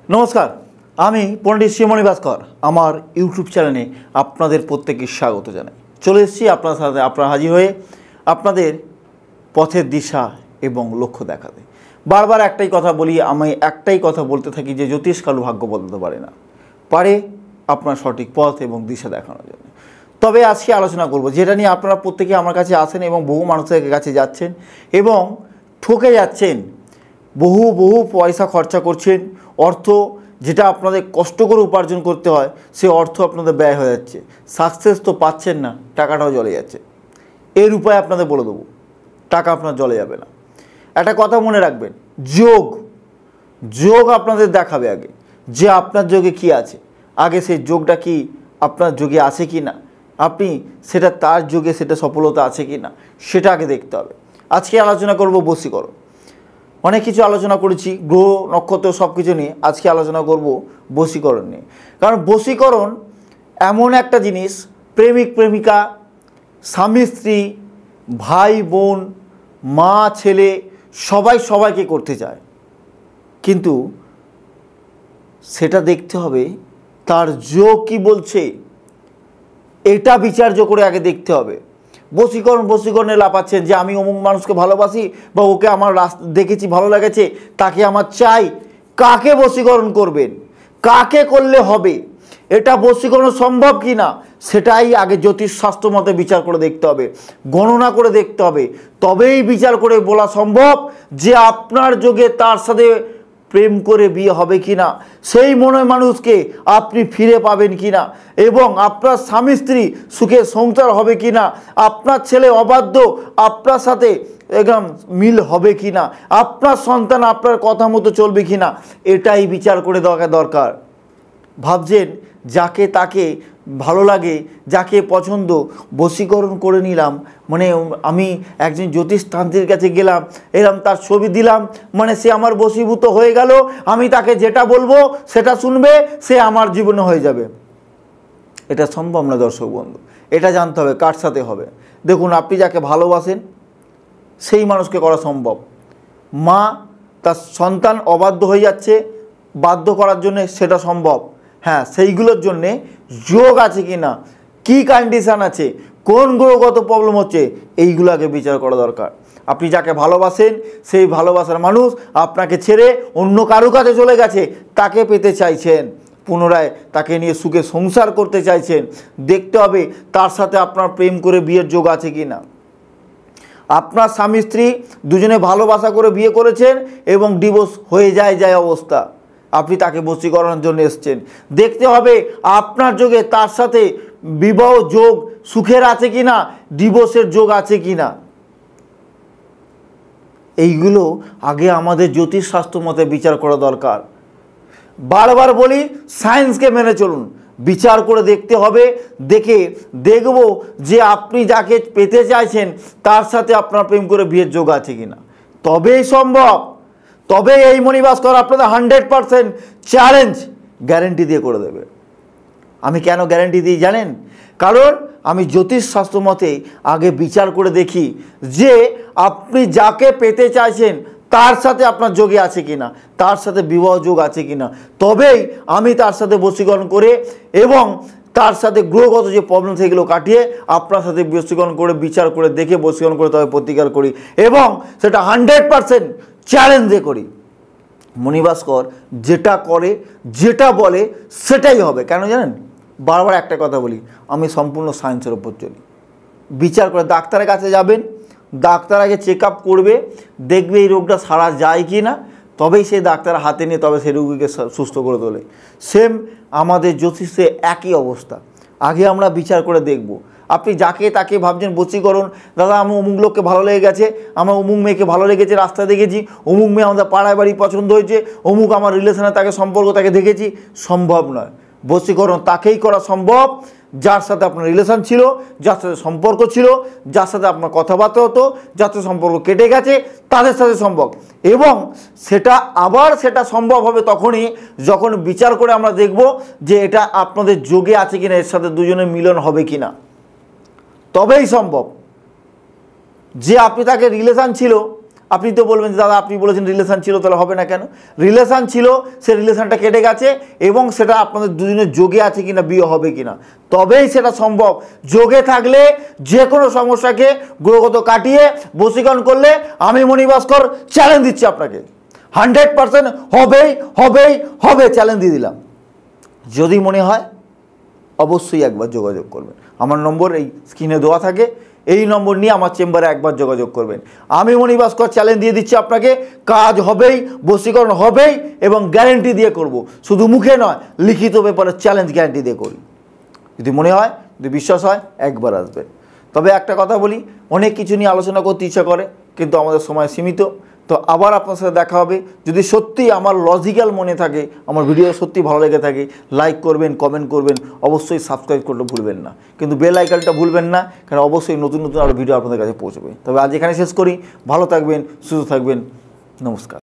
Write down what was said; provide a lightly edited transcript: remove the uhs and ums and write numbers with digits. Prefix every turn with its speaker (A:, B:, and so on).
A: নমস্কার, আমি পণ্ডিত শিবমণি ভাস্কর। আমার ইউটিউব চ্যানেলে আপনাদের প্রত্যেককে স্বাগত জানাই। চলে এসেছি আপনার সাথে হাজির হয়ে আপনাদের পথের দিশা এবং লক্ষ্য দেখাতে। বারবার একটাই কথা বলি, আমি একটাই কথা বলতে থাকি যে জ্যোতিষ কারো ভাগ্য বদলাতে পারে না, পারে আপনার সঠিক পথ এবং দিশা দেখানোর জন্য। তবে আজকে আলোচনা করব যেটা নিয়ে আপনারা প্রত্যেকে আমার কাছে আসেন এবং বহু মানুষের কাছে যাচ্ছেন এবং ঠকে যাচ্ছেন, বহু পয়সা খরচা করছেন, অর্থ যেটা আপনাদের কষ্ট করে উপার্জন করতে হয় সে অর্থ আপনাদের ব্যয় হয়ে যাচ্ছে, সাকসেস তো পাচ্ছেন না, টাকাটাও জলে যাচ্ছে। এর উপায় আপনাদের বলে দেবো, টাকা আপনার জলে যাবে না। একটা কথা মনে রাখবেন, যোগ আপনাদের দেখাবে আগে যে আপনার যোগে কি আছে, আগে সেই যোগটা কি আপনার যোগে আছে কি না, আপনি সেটা তার যোগে সেটা সফলতা আছে কি না সেটা আগে দেখতে হবে। আজকে আলোচনা করব বশীকরণ। অনেক কিছু আলোচনা করেছি গ্রহ নক্ষত্র সব কিছু নিয়ে, আজকে আলোচনা করব বশীকরণ নিয়ে। কারণ বশীকরণ এমন একটা জিনিস, প্রেমিক প্রেমিকা, স্বামী স্ত্রী, ভাই বোন, মা ছেলে সবাইকে করতে চায়, কিন্তু সেটা দেখতে হবে তার যোগ কি বলছে, এটা বিচার্য করে আগে দেখতে হবে। বশীকরণে লাপাচ্ছেন যে আমি অমুক মানুষকে ভালোবাসি বা ওকে আমার দেখেছি ভালো লেগেছে, তাকে আমার চাই। কাকে বশীকরণ করবেন, কাকে করলে হবে, এটা বশীকরণ সম্ভব কি না সেটাই আগে জ্যোতিষ শাস্ত্র মতে বিচার করে দেখতে হবে, গণনা করে দেখতে হবে। তবেই বিচার করে বলা সম্ভব যে আপনার যোগে তার সাথে প্রেম করে বিয়ে হবে কি না, সেই মনে মানুষকে আপনি ফিরে পাবেন কি না, এবং আপনার স্বামী স্ত্রী সুখে সংসার হবে কি না, আপনার ছেলে অবাধ্য আপনার সাথে একদম মিল হবে কি না, আপনার সন্তান আপনার কথা মতো চলবে কি না, এটাই বিচার করে দেওয়া দরকার। ভাবছেন যাকে তাকে ভালো লাগে, যাকে পছন্দ বশীকরণ করে নিলাম, মানে আমি একজন জ্যোতিষতান্ত্রিকের কাছে গেলাম, এরম তার ছবি দিলাম, মানে সে আমার বশীভূত হয়ে গেল, আমি তাকে যেটা বলবো সেটা শুনবে, সে আমার জীবনে হয়ে যাবে। এটা সম্ভব না দর্শক বন্ধু, এটা জানতে হবে কার সাথে হবে। দেখুন, আপনি যাকে ভালোবাসেন সেই মানুষকে করা সম্ভব। মা তার সন্তান অবাধ্য হয়ে যাচ্ছে, বাধ্য করার জন্য সেটা সম্ভব। হ্যাঁ, সেইগুলোর জন্যে যোগ আছে কি না, কী কন্ডিশান আছে, কোন গ্রহগত প্রবলেম হচ্ছে, এইগুলো আগে বিচার করা দরকার। আপনি যাকে ভালোবাসেন সেই ভালোবাসার মানুষ আপনাকে ছেড়ে অন্য কারো কাছে চলে গেছে, তাকে পেতে চাইছেন, পুনরায় তাকে নিয়ে সুখে সংসার করতে চাইছেন, দেখতে হবে তার সাথে আপনার প্রেম করে বিয়ের যোগ আছে কি না। আপনার স্বামী স্ত্রী দুজনে ভালোবাসা করে বিয়ে করেছেন এবং ডিভোর্স হয়ে যায় অবস্থা, আপনি তাকে বশীকরণের জন্য এসছেন, দেখতে হবে আপনার যোগে তার সাথে বিবাহ যোগ সুখের আছে কি না, ডিভোর্সের যোগ আছে কি না। এইগুলো আগে আমাদের জ্যোতিষশাস্ত্র মতে বিচার করা দরকার। বারবার বলি, সায়েন্সকে মেনে চলুন, বিচার করে দেখতে হবে, দেখব যে আপনি যাকে পেতে চাইছেন তার সাথে আপনার প্রেম করে বিয়ের যোগ আছে কিনা, তবেই সম্ভব। তবে এই মণি ভাস্কর আপনাদের 100% চ্যালেঞ্জ গ্যারেন্টি দিয়ে করে দেবে। আমি কেন গ্যারেন্টি দিই জানেন? কারণ আমি জ্যোতিষশাস্ত্র মতে আগে বিচার করে দেখি যে আপনি যাকে পেতে চাইছেন তার সাথে আপনার যোগে আছে কিনা, তার সাথে বিবাহ যোগ আছে কিনা, তবেই আমি তার সাথে বশীকরণ করে এবং তার সাথে গ্রহগত যে প্রবলেম সেগুলো কাটিয়ে আপনার সাথে বশীকরণ করে বিচার করে দেখে বশীকরণ করে তবে প্রতিকার করি, এবং সেটা 100% চ্যালেঞ্জে করি। মণি ভাস্কর যেটা করে যেটা বলে সেটাই হবে। কেন জানেন? বারবার একটা কথা বলি, আমি সম্পূর্ণ সায়েন্সের ওপর চলি। বিচার করে ডাক্তারের কাছে যাবেন, ডাক্তার আগে চেক আপ করবে, দেখবে এই রোগটা সারা যায় কি না, তবেই সেই ডাক্তার হাতে নিয়ে তবে সেই রোগীকে সুস্থ করে তোলে। সেম আমাদের জ্যোতিষে একই অবস্থা, আগে আমরা বিচার করে দেখব। আপনি যাকে তাকে ভাবছেন বশীকরণ, দাদা আমার অমুক লোককে ভালো লেগে গেছে, আমার অমুক মেয়েকে ভালো লেগেছে, রাস্তায় দেখেছি, অমুক মেয়ে আমাদের পাড়ায় বাড়ি পছন্দ হয়েছে, অমুক আমার রিলেশনে তাকে সম্পর্ক তাকে দেখেছি, সম্ভব নয়। বশীকরণ তাকেই করা সম্ভব যার সাথে আপনার রিলেশন ছিল, যার সাথে সম্পর্ক ছিল, যার সাথে আপনার কথাবার্তা হতো, যার সাথে সম্পর্ক কেটে গেছে, তাদের সাথে সম্ভব। এবং সেটা সম্ভব হবে তখনই যখন বিচার করে আমরা দেখব যে এটা আপনাদের যোগে আছে কিনা, এর সাথে দুজনের মিলন হবে কিনা, তবেই সম্ভব। যে আপনি তাকে রিলেশন ছিল আপনি তো বলবেন দাদা আপনি বলেছেন রিলেশন ছিল, তাহলে হবে না কেন? রিলেশন ছিল, সে রিলেশনটা কেটে গেছে এবং সেটা আপনাদের দুজনের যোগে আছে কিনা, বিয়ে হবে কিনা, তবেই সেটা সম্ভব। যোগে থাকলে যে কোনো সমস্যাকে গ্রহগত কাটিয়ে বশীকরণ করলে আমি মণিভাস্কর চ্যালেঞ্জ দিচ্ছি আপনাকে, 100% হবেই হবেই হবে, চ্যালেঞ্জ দিয়ে দিলাম। যদি মনে হয় অবশ্যই একবার যোগাযোগ করবেন। আমার নম্বর এই স্ক্রিনে দেওয়া থাকে, এই নম্বর নিয়ে আমার চেম্বারে একবার যোগাযোগ করবেন। আমি মণিভাস্কর চ্যালেঞ্জ দিয়ে দিচ্ছি আপনাকে, কাজ হবেই, বশীকরণ হবেই এবং গ্যারেন্টি দিয়ে করব। শুধু মুখে নয়, লিখিত ব্যাপারে চ্যালেঞ্জ গ্যারেন্টি দিয়ে করি। যদি মনে হয়, যদি বিশ্বাস হয়, একবার আসবেন। তবে একটা কথা বলি, অনেক কিছু নিয়ে আলোচনা করতে ইচ্ছা করে, কিন্তু আমাদের সময় সীমিত। তো আবার আপনার সাথে দেখা হবে। যদি সত্যি আমার লজিক্যাল মনে থাকে, আমার ভিডিও সত্যি ভালো লেগে থাকে, লাইক করবেন, কমেন্ট করবেন, অবশ্যই সাবস্ক্রাইব করতে ভুলবেন না, কিন্তু বেল আইকনটা ভুলবেন না, কারণ অবশ্যই নতুন নতুন আরও ভিডিও আপনাদের কাছে পৌঁছবে। তবে আজ এখানে শেষ করি। ভালো থাকবেন, সুস্থ থাকবেন, নমস্কার।